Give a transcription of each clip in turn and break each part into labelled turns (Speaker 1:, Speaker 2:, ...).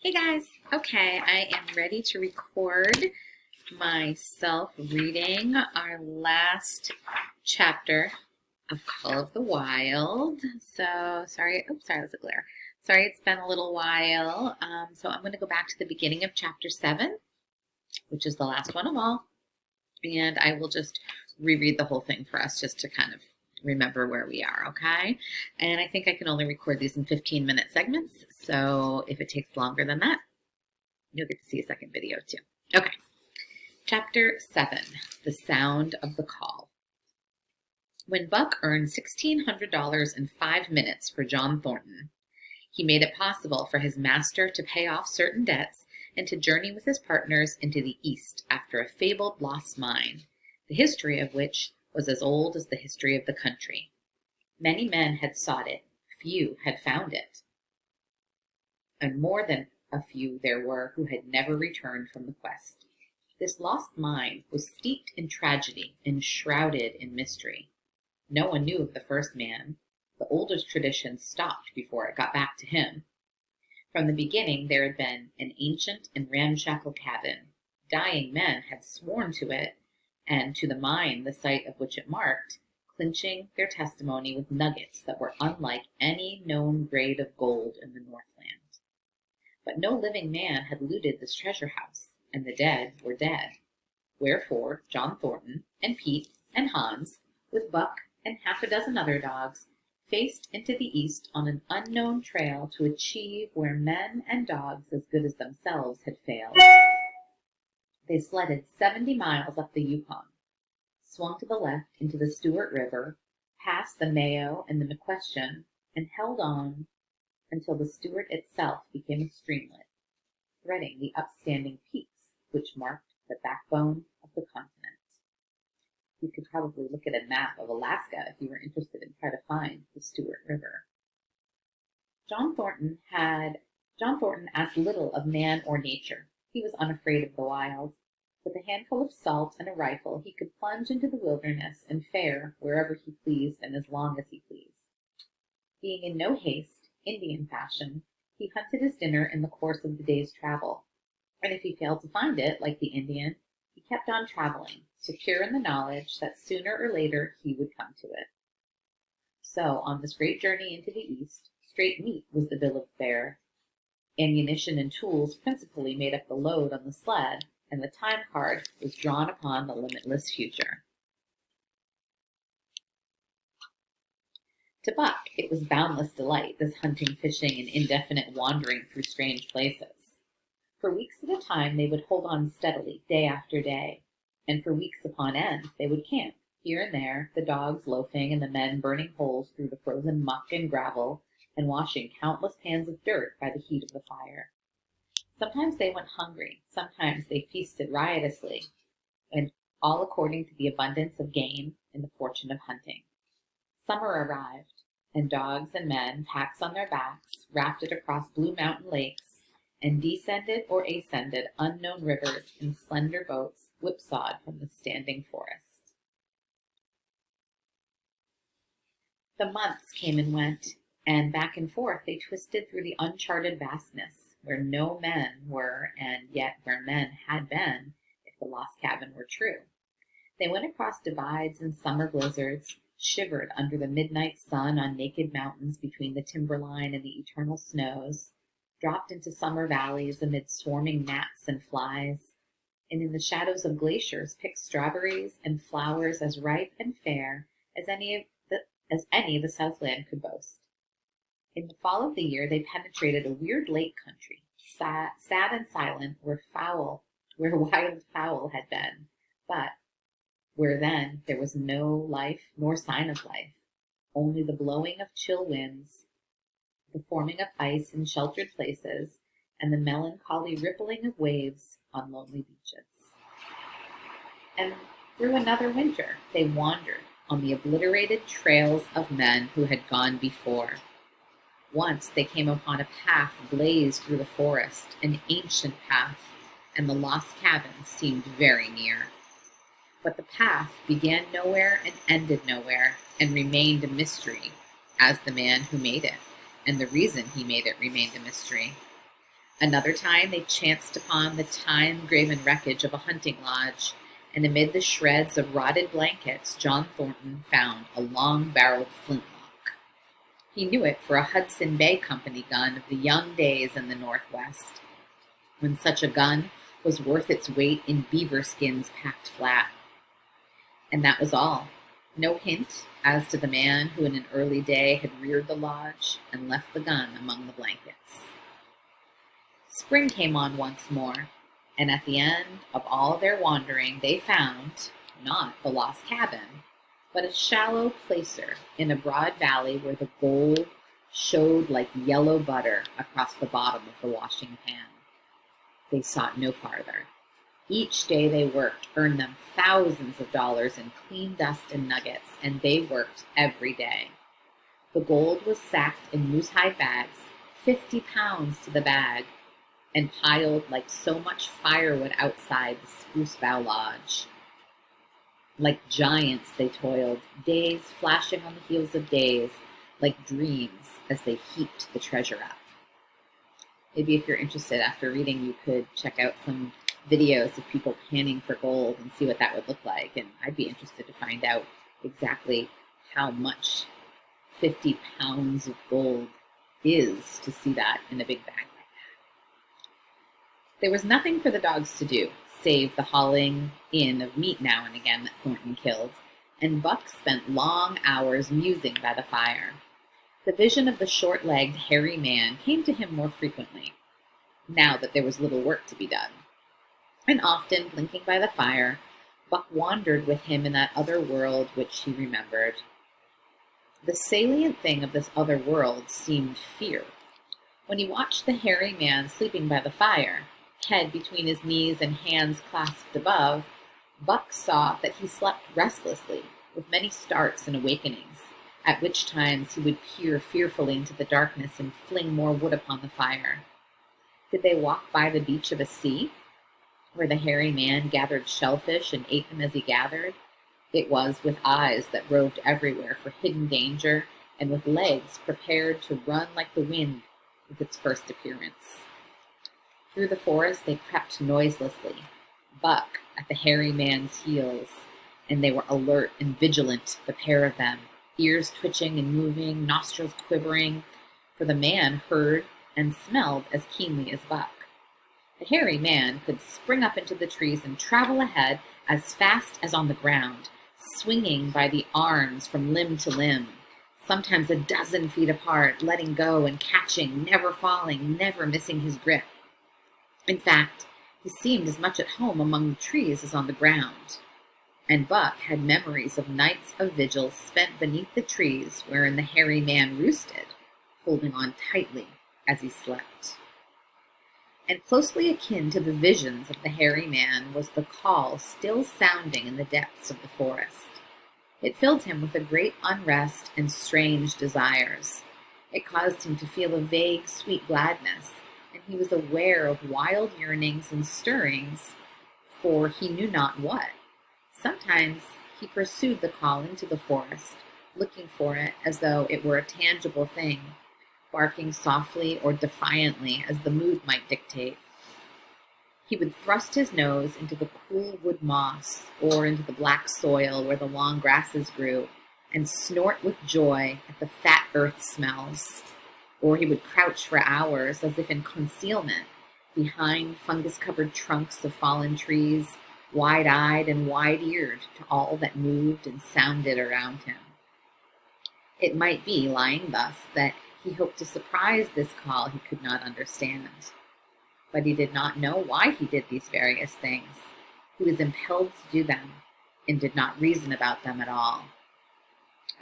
Speaker 1: Hey guys. Okay, I am ready to record myself reading our last chapter of Call of the Wild. So sorry. Oops, sorry, that's a glare. Sorry, it's been a little while. So I'm going to go back to the beginning of chapter 7, which is the last one of all, and I will just reread the whole thing for us just to kind of remember where we are, okay? And I think I can only record these in 15-minute segments, so if it takes longer than that, you'll get to see a second video too. Okay, chapter 7, The Sound of the Call. When Buck earned $1,600 in 5 minutes for John Thornton, he made it possible for his master to pay off certain debts and to journey with his partners into the East after a fabled lost mine, the history of which was as old as the history of the country. Many men had sought it, few had found it, and more than a few there were who had never returned from the quest. This lost mine was steeped in tragedy and shrouded in mystery. No one knew of the first man. The oldest tradition stopped before it got back to him. From the beginning there had been an ancient and ramshackle cabin. Dying men had sworn to it, and to the mine the site of which it marked, clinching their testimony with nuggets that were unlike any known grade of gold in the Northland. But no living man had looted this treasure house, and the dead were dead. Wherefore John Thornton and Pete and Hans, with Buck and half a dozen other dogs, faced into the east on an unknown trail to achieve where men and dogs as good as themselves had failed. They sledded 70 miles up the Yukon, swung to the left into the Stewart River, passed the Mayo and the McQuestion, and held on until the Stewart itself became a streamlet, threading the upstanding peaks which marked the backbone of the continent. You could probably look at a map of Alaska if you were interested and try to find the Stewart River. John Thornton asked little of man or nature. He was unafraid of the wild. With a handful of salt and a rifle, he could plunge into the wilderness and fare wherever he pleased and as long as he pleased. Being in no haste, Indian fashion, he hunted his dinner in the course of the day's travel, and if he failed to find it, like the Indian, he kept on traveling, secure in the knowledge that sooner or later he would come to it. So, on this great journey into the East, straight meat was the bill of fare. Ammunition and tools principally made up the load on the sled, and the time card was drawn upon the limitless future. To Buck, it was boundless delight, this hunting, fishing, and indefinite wandering through strange places. For weeks at a time they would hold on steadily, day after day, and for weeks upon end they would camp, here and there, the dogs loafing and the men burning holes through the frozen muck and gravel and washing countless pans of dirt by the heat of the fire. Sometimes they went hungry, sometimes they feasted riotously, and all according to the abundance of game and the fortune of hunting. Summer arrived, and dogs and men, packs on their backs, rafted across blue mountain lakes, and descended or ascended unknown rivers in slender boats whipsawed from the standing forest. The months came and went, and back and forth they twisted through the uncharted vastness, where no men were, and yet where men had been, if the lost cabin were true. They went across divides and summer blizzards, shivered under the midnight sun on naked mountains between the timberline and the eternal snows, dropped into summer valleys amid swarming gnats and flies, and in the shadows of glaciers picked strawberries and flowers as ripe and fair as any the Southland could boast. In the fall of the year they penetrated a weird lake country, sad and silent, where wild fowl had been, but where then there was no life nor sign of life, only the blowing of chill winds, the forming of ice in sheltered places, and the melancholy rippling of waves on lonely beaches. And through another winter they wandered on the obliterated trails of men who had gone before. Once they came upon a path blazed through the forest, an ancient path, and the lost cabin seemed very near. But the path began nowhere and ended nowhere, and remained a mystery, as the man who made it, and the reason he made it remained a mystery. Another time they chanced upon the time-graven wreckage of a hunting lodge, and amid the shreds of rotted blankets, John Thornton found a long-barreled flintlock. He knew it for a Hudson Bay Company gun of the young days in the Northwest, when such a gun was worth its weight in beaver skins packed flat. And that was all. No hint as to the man who in an early day had reared the lodge and left the gun among the blankets. Spring came on once more, and at the end of all their wandering they found, not the lost cabin, but a shallow placer in a broad valley where the gold showed like yellow butter across the bottom of the washing pan. They sought no farther. Each day they worked earned them thousands of dollars in clean dust and nuggets, and they worked every day. The gold was sacked in moosehide bags, 50 pounds to the bag, and piled like so much firewood outside the Spruce Bough Lodge. Like giants they toiled, days flashing on the heels of days, like dreams as they heaped the treasure up. Maybe if you're interested after reading, you could check out some videos of people panning for gold and see what that would look like. And I'd be interested to find out exactly how much 50 pounds of gold is to see that in a big bag like that. There was nothing for the dogs to do, save the hauling in of meat now and again that Thornton killed, and Buck spent long hours musing by the fire. The vision of the short-legged, hairy man came to him more frequently, now that there was little work to be done. And often, blinking by the fire, Buck wandered with him in that other world which he remembered. The salient thing of this other world seemed fear. When he watched the hairy man sleeping by the fire, head between his knees and hands clasped above, Buck saw that he slept restlessly, with many starts and awakenings, at which times he would peer fearfully into the darkness and fling more wood upon the fire. Did they walk by the beach of a sea, where the hairy man gathered shellfish and ate them as he gathered? It was with eyes that roved everywhere for hidden danger, and with legs prepared to run like the wind with its first appearance. Through the forest they crept noiselessly, Buck at the hairy man's heels, and they were alert and vigilant, the pair of them, ears twitching and moving, nostrils quivering, for the man heard and smelled as keenly as Buck. The hairy man could spring up into the trees and travel ahead as fast as on the ground, swinging by the arms from limb to limb, sometimes a dozen feet apart, letting go and catching, never falling, never missing his grip. In fact, he seemed as much at home among the trees as on the ground. And Buck had memories of nights of vigil spent beneath the trees wherein the hairy man roosted, holding on tightly as he slept. And closely akin to the visions of the hairy man was the call still sounding in the depths of the forest. It filled him with a great unrest and strange desires. It caused him to feel a vague, sweet gladness, and he was aware of wild yearnings and stirrings for he knew not what. Sometimes he pursued the call into the forest, looking for it as though it were a tangible thing, barking softly or defiantly as the mood might dictate. He would thrust his nose into the cool wood moss or into the black soil where the long grasses grew and snort with joy at the fat earth smells. Or he would crouch for hours as if in concealment behind fungus-covered trunks of fallen trees, wide-eyed and wide-eared to all that moved and sounded around him. It might be, lying thus, that he hoped to surprise this call he could not understand. But he did not know why he did these various things. He was impelled to do them and did not reason about them at all.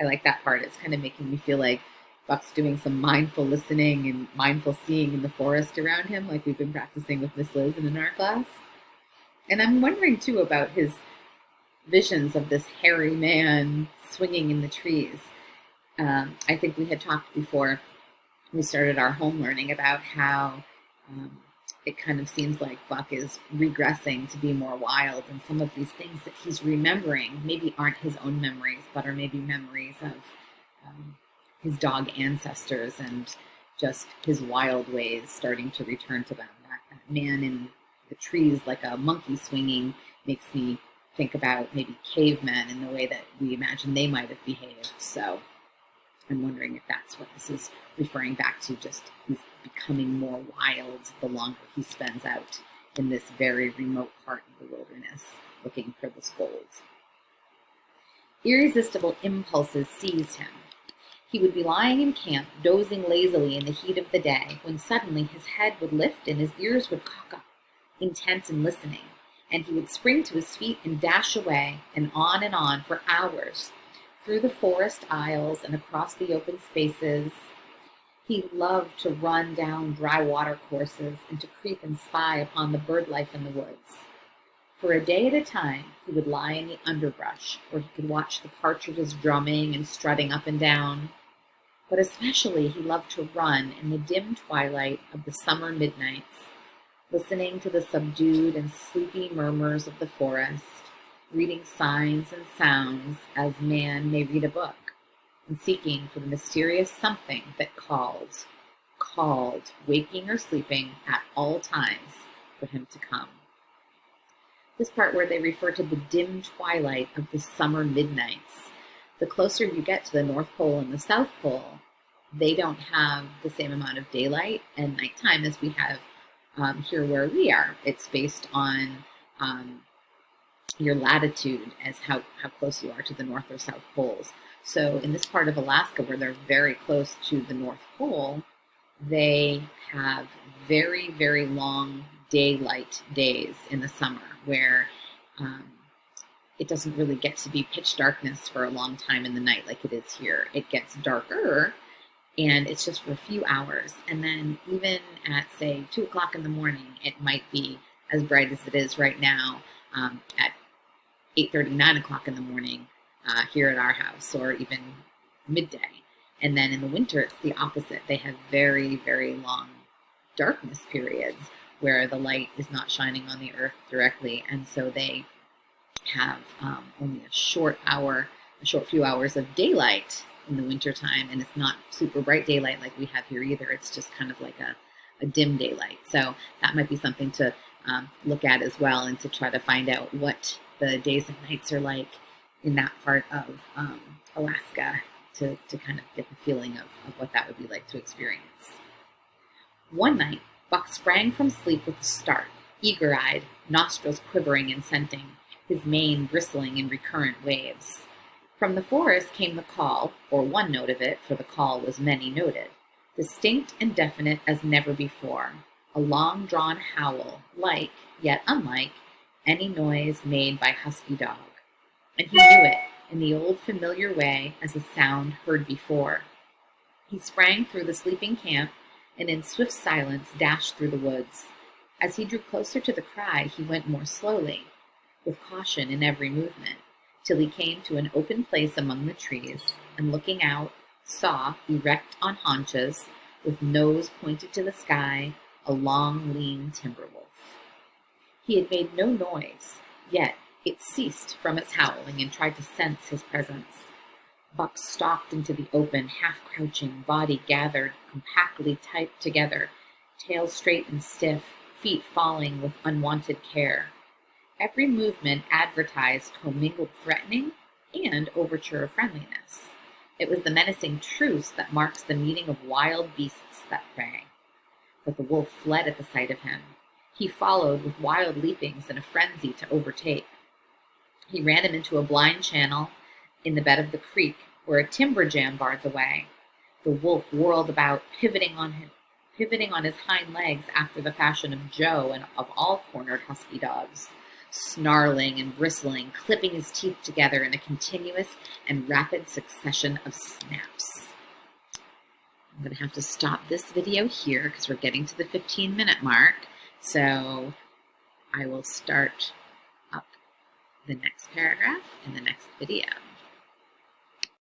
Speaker 1: I like that part. It's kind of making me feel like Buck's doing some mindful listening and mindful seeing in the forest around him, like we've been practicing with Miss Liz in our class. And I'm wondering, too, about his visions of this hairy man swinging in the trees. I think we had talked before we started our home learning about how it kind of seems like Buck is regressing to be more wild, and some of these things that he's remembering maybe aren't his own memories, but are maybe memories of his dog ancestors and just his wild ways starting to return to them. That man in the trees like a monkey swinging makes me think about maybe cavemen and the way that we imagine they might have behaved. So I'm wondering if that's what this is referring back to, just he's becoming more wild the longer he spends out in this very remote part of the wilderness looking for this gold. Irresistible impulses seized him. He would be lying in camp, dozing lazily in the heat of the day, when suddenly his head would lift and his ears would cock up, intent and listening, and he would spring to his feet and dash away, and on for hours, through the forest aisles and across the open spaces. He loved to run down dry water courses and to creep and spy upon the bird life in the woods. For a day at a time, he would lie in the underbrush, where he could watch the partridges drumming and strutting up and down. But especially he loved to run in the dim twilight of the summer midnights, listening to the subdued and sleepy murmurs of the forest, reading signs and sounds as man may read a book, and seeking for the mysterious something that called, waking or sleeping at all times, for him to come. This part where they refer to the dim twilight of the summer midnights. The closer you get to the North Pole and the South Pole, they don't have the same amount of daylight and nighttime as we have here where we are. It's based on your latitude as how close you are to the North or South Poles. So in this part of Alaska where they're very close to the North Pole, they have very, very long daylight days in the summer where it doesn't really get to be pitch darkness for a long time in the night like it is here. It gets darker, and it's just for a few hours. And then even at, say, 2 o'clock in the morning, it might be as bright as it is right now at 8:30, 9 o'clock in the morning here at our house, or even midday. And then in the winter, it's the opposite. They have very, very long darkness periods where the light is not shining on the earth directly, and so they have only a short few hours of daylight in the wintertime, and it's not super bright daylight like we have here either. It's just kind of like a dim daylight. So that might be something to look at as well, and to try to find out what the days and nights are like in that part of Alaska to kind of get the feeling of what that would be like to experience. One night, Buck sprang from sleep with a start, eager-eyed, nostrils quivering and scenting, his mane bristling in recurrent waves. From the forest came the call, or one note of it, for the call was many-noted, distinct and definite as never before, a long-drawn howl, like, yet unlike, any noise made by husky dog. And he knew it, in the old familiar way, as a sound heard before. He sprang through the sleeping camp, and in swift silence dashed through the woods. As he drew closer to the cry, he went more slowly, with caution in every movement, till he came to an open place among the trees, and looking out, saw, erect on haunches, with nose pointed to the sky, a long, lean timber wolf. He had made no noise, yet it ceased from its howling and tried to sense his presence. Buck stalked into the open, half-crouching, body gathered, compactly typed together, tail straight and stiff, feet falling with unwanted care. Every movement advertised commingled threatening and overture of friendliness. It was the menacing truce that marks the meeting of wild beasts that prey. But the wolf fled at the sight of him. He followed with wild leapings in a frenzy to overtake. He ran him into a blind channel in the bed of the creek, where a timber jam barred the way. The wolf whirled about, pivoting on his hind legs after the fashion of Joe and of all cornered husky dogs, snarling and bristling, clipping his teeth together in a continuous and rapid succession of snaps. I'm going to have to stop this video here because we're getting to the 15-minute mark, so I will start up the next paragraph in the next video.